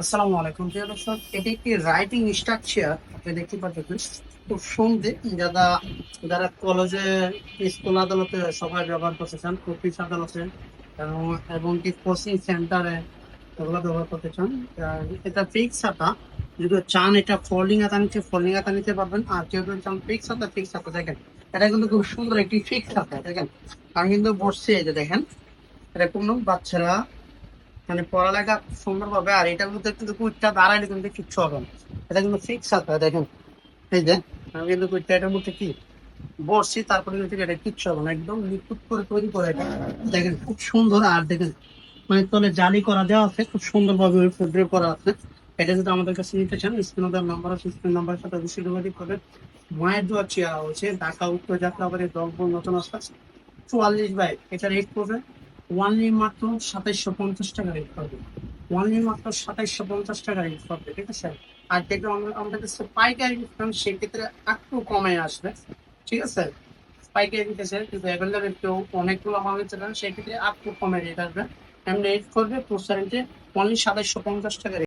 আসসালামু আলাইকুম প্রিয় দর্শক, এটি একটি রাইটিং স্ট্রাকচার। আপনি দেখতে পাচ্ছেন খুব সুন্দর। যারা যারা কলেজে, স্কুল আদালতে সবাই ব্যবহার করতে চান, অফিস আদালতে এবং এবং কি কোচিং সেন্টারে এগুলো ব্যবহার করতে চান। এটা ফিক্স খাতা। যদি চান এটা ফোল্ডিং খাতা নিতে ফোল্ডিং খাতা নিতে পারবেন, আর কেউ যদি চান ফিক্স খাতা দেখেন। এটা কিন্তু খুব সুন্দর একটি ফিক্স খাতা দেখেন। আমি কিন্তু বসছি, এই যে দেখেন, এটা কোনো বাচ্চারা মানে পড়ালেখা সুন্দর পাবে। আর এটার মধ্যে কিন্তু কুইকটা দাঁড়াইলে কিন্তু কিচ্ছু হবে না। এটা কিন্তু ফিক্স আছে দেখেন। এই যে আমি কিন্তু কুইকটা এটার মধ্যে কি বসছি, তারপরে কিন্তু এটা কিচ্ছু হবে না, একদম নিখুঁত করে তৈরি করে এটা। দেখেন খুব সুন্দর। আর দেখেন মানে তলে জালি করা দেওয়া আছে, খুব সুন্দর ভাবে ফুটে করা আছে। এটা যদি আমাদের কাছে নিতে চান, স্ক্রিনে দেওয়ার নাম্বার আছে, স্ক্রিন নাম্বারের সাথে অবশ্যই যোগাযোগ করবেন। মায়ের দোয়া চেয়া হচ্ছে ঢাকা উত্তর যাত্রাবাড়ি দলপুর নতুন রাস্তা 44 বাই। এটা রেট করবে ওয়ানলি মাত্র 2750 টাকা রেট করবে। ওয়ানলি মাত্র 2750 টাকা রেট করবে, ঠিক আছে। আর দেখবেন আমাদের কাছে পাইকারি ডিসকাউন্ট সেক্ষেত্রে একটু কমে আসবে, ঠিক আছে। পাইকারি দিতেছে কিন্তু অ্যাভেলেবেল কেউ অনেকগুলো মাল নিতে চান, সেক্ষেত্রে একটু কমে রেট আসবে। এমনি রেট করবে প্রসারিতে অনলি 2750 টাকা।